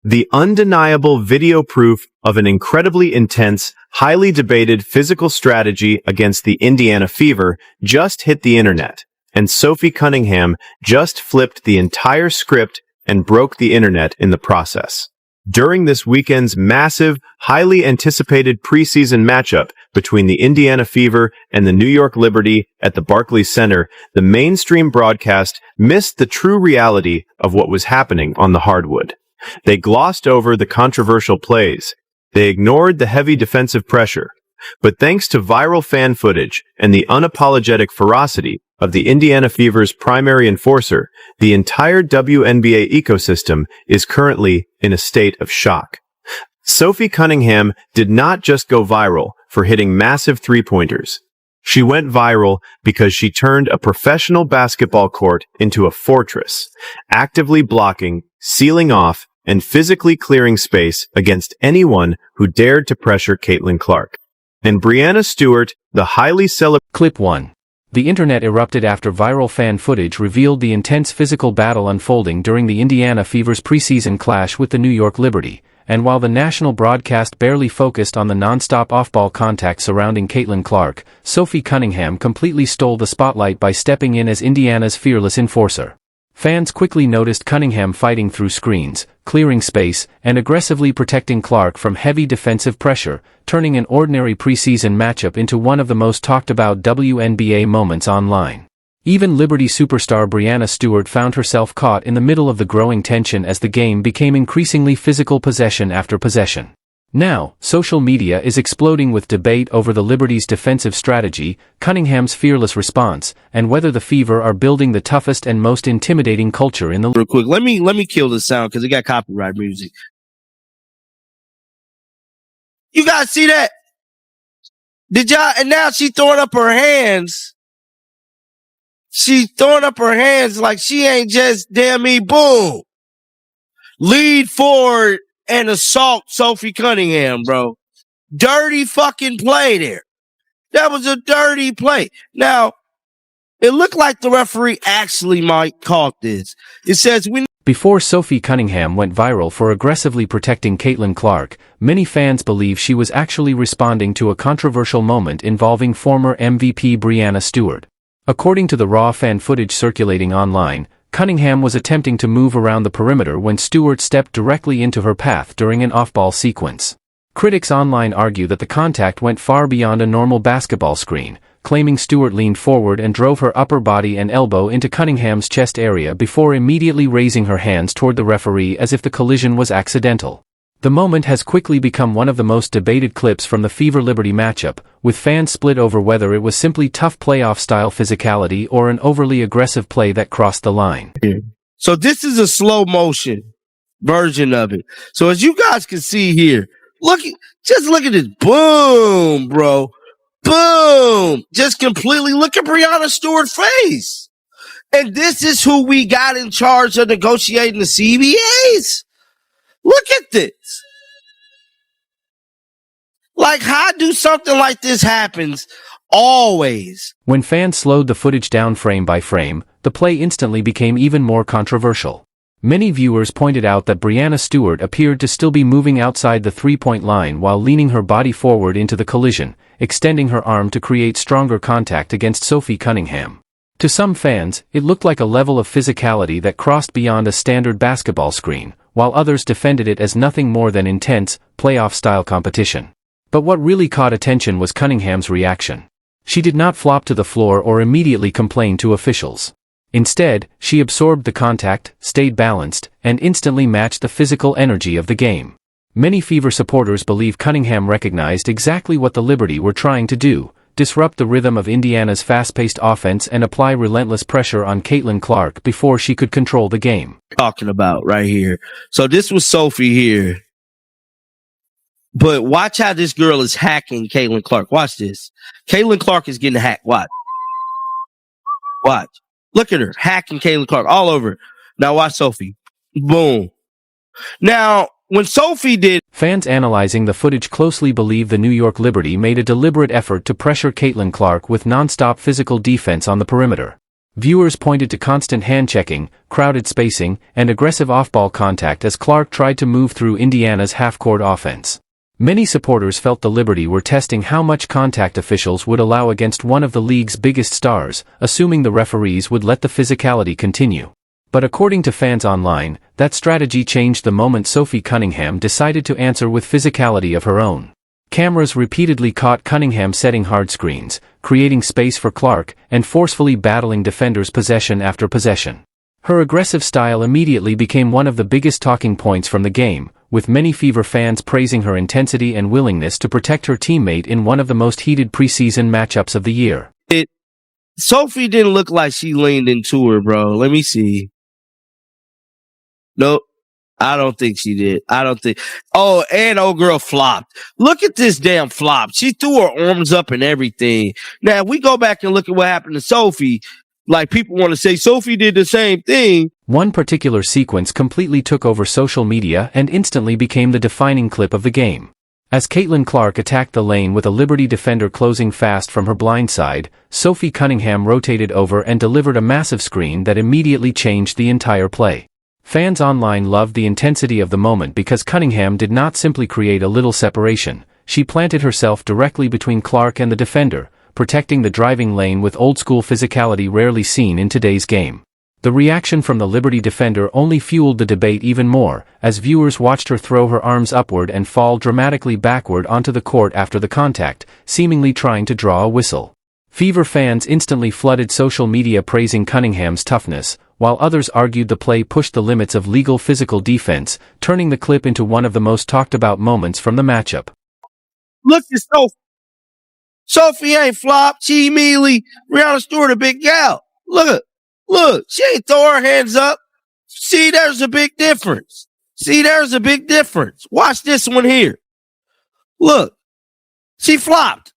The undeniable video proof of an incredibly intense, highly debated physical strategy against the Indiana Fever just hit the internet, and Sophie Cunningham just flipped the entire script and broke the internet in the process. During this weekend's massive, highly anticipated preseason matchup between the Indiana Fever and the New York Liberty at the Barclays Center, the mainstream broadcast missed the true reality of what was happening on the hardwood. They glossed over the controversial plays. They ignored the heavy defensive pressure. But thanks to viral fan footage and the unapologetic ferocity of the Indiana Fever's primary enforcer, the entire WNBA ecosystem is currently in a state of shock. Sophie Cunningham did not just go viral for hitting massive three-pointers. She went viral because she turned a professional basketball court into a fortress, actively blocking, sealing off, and physically clearing space against anyone who dared to pressure Caitlin Clark. And Brianna Stewart, the highly celebrated... Clip 1. The internet erupted after viral fan footage revealed the intense physical battle unfolding during the Indiana Fever's preseason clash with the New York Liberty, and while the national broadcast barely focused on the non-stop off-ball contact surrounding Caitlin Clark, Sophie Cunningham completely stole the spotlight by stepping in as Indiana's fearless enforcer. Fans quickly noticed Cunningham fighting through screens, clearing space, and aggressively protecting Clark from heavy defensive pressure, turning an ordinary preseason matchup into one of the most talked-about WNBA moments online. Even Liberty superstar Brianna Stewart found herself caught in the middle of the growing tension as the game became increasingly physical possession after possession. Now, social media is exploding with debate over the Liberty's defensive strategy, Cunningham's fearless response, and whether the Fever are building the toughest and most intimidating culture in the league. Real quick, let me kill this sound because it got copyright music. You guys see that? Did y'all? And now she throwing up her hands. She throwing up her hands like she ain't just damn me. Boom. Lead forward and assault Sophie Cunningham, bro. Dirty fucking play there. That was a dirty play. Now, it looked like the referee actually might caught this. It says Before Sophie Cunningham went viral for aggressively protecting Caitlin Clark, many fans believe she was actually responding to a controversial moment involving former MVP Brianna Stewart. According to the raw fan footage circulating online, Cunningham was attempting to move around the perimeter when Stewart stepped directly into her path during an off-ball sequence. Critics online argue that the contact went far beyond a normal basketball screen, claiming Stewart leaned forward and drove her upper body and elbow into Cunningham's chest area before immediately raising her hands toward the referee as if the collision was accidental. The moment has quickly become one of the most debated clips from the Fever-Liberty matchup, with fans split over whether it was simply tough playoff-style physicality or an overly aggressive play that crossed the line. So this is a slow motion version of it. So as you guys can see here, just look at this. Boom, bro. Boom. Just completely look at Brianna Stewart's face. And this is who we got in charge of negotiating the CBAs. Look at this. Like, how do something like this happens always? When fans slowed the footage down frame by frame, the play instantly became even more controversial. Many viewers pointed out that Brianna Stewart appeared to still be moving outside the three-point line while leaning her body forward into the collision, extending her arm to create stronger contact against Sophie Cunningham. To some fans, it looked like a level of physicality that crossed beyond a standard basketball screen, while others defended it as nothing more than intense, playoff-style competition. But what really caught attention was Cunningham's reaction. She did not flop to the floor or immediately complain to officials. Instead, she absorbed the contact, stayed balanced, and instantly matched the physical energy of the game. Many Fever supporters believe Cunningham recognized exactly what the Liberty were trying to do: disrupt the rhythm of Indiana's fast-paced offense and apply relentless pressure on Caitlin Clark before she could control the game. Talking about right here. So this was Sophie here. But watch how this girl is hacking Caitlin Clark. Watch this. Caitlin Clark is getting hacked. Watch. Watch. Look at her hacking Caitlin Clark all over. Now watch Sophie. Boom. Now, when Sophie did... Fans analyzing the footage closely believe the New York Liberty made a deliberate effort to pressure Caitlin Clark with non-stop physical defense on the perimeter. Viewers pointed to constant hand-checking, crowded spacing, and aggressive off-ball contact as Clark tried to move through Indiana's half-court offense. Many supporters felt the Liberty were testing how much contact officials would allow against one of the league's biggest stars, assuming the referees would let the physicality continue. But according to fans online, that strategy changed the moment Sophie Cunningham decided to answer with physicality of her own. Cameras repeatedly caught Cunningham setting hard screens, creating space for Clark, and forcefully battling defenders possession after possession. Her aggressive style immediately became one of the biggest talking points from the game, with many Fever fans praising her intensity and willingness to protect her teammate in one of the most heated preseason matchups of the year. Sophie didn't look like she leaned into her, bro. Let me see. Nope. I don't think she did. Oh, and old girl flopped. Look at this damn flop. She threw her arms up and everything. Now, if we go back and look at what happened to Sophie, like people want to say Sophie did the same thing. One particular sequence completely took over social media and instantly became the defining clip of the game. As Caitlin Clark attacked the lane with a Liberty defender closing fast from her blind side, Sophie Cunningham rotated over and delivered a massive screen that immediately changed the entire play. Fans online loved the intensity of the moment because Cunningham did not simply create a little separation, she planted herself directly between Clark and the defender, protecting the driving lane with old-school physicality rarely seen in today's game. The reaction from the Liberty defender only fueled the debate even more, as viewers watched her throw her arms upward and fall dramatically backward onto the court after the contact, seemingly trying to draw a whistle. Fever fans instantly flooded social media praising Cunningham's toughness, while others argued the play pushed the limits of legal physical defense, turning the clip into one of the most talked-about moments from the matchup. Look at Sophie. Sophie ain't flopped. She immediately, Brianna Stewart, a big gal. Look, she ain't throw her hands up. See, there's a big difference. Watch this one here. Look, she flopped.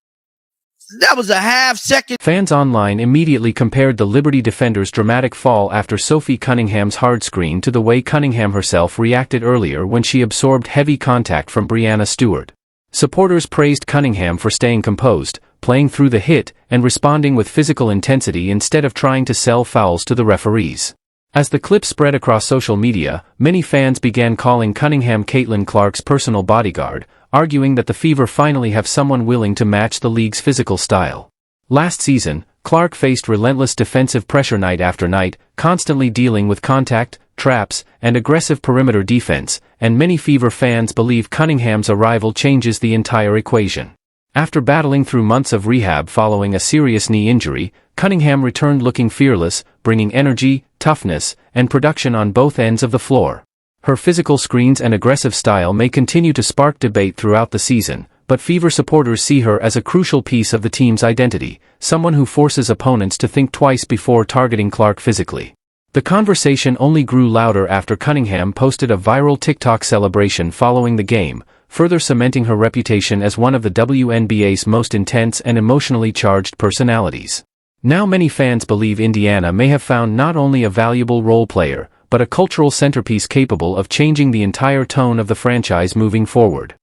That was a half-second. Fans online immediately compared the Liberty defender's dramatic fall after Sophie Cunningham's hard screen to the way Cunningham herself reacted earlier when she absorbed heavy contact from Brianna Stewart. Supporters praised Cunningham for staying composed, playing through the hit, and responding with physical intensity instead of trying to sell fouls to the referees. As the clip spread across social media, many fans began calling Cunningham Caitlin Clark's personal bodyguard, arguing that the Fever finally have someone willing to match the league's physical style. Last season, Clark faced relentless defensive pressure night after night, constantly dealing with contact, traps, and aggressive perimeter defense, and many Fever fans believe Cunningham's arrival changes the entire equation. After battling through months of rehab following a serious knee injury, Cunningham returned looking fearless, bringing energy, toughness, and production on both ends of the floor. Her physical screens and aggressive style may continue to spark debate throughout the season, but Fever supporters see her as a crucial piece of the team's identity, someone who forces opponents to think twice before targeting Clark physically. The conversation only grew louder after Cunningham posted a viral TikTok celebration following the game, further cementing her reputation as one of the WNBA's most intense and emotionally charged personalities. Now many fans believe Indiana may have found not only a valuable role player, but a cultural centerpiece capable of changing the entire tone of the franchise moving forward.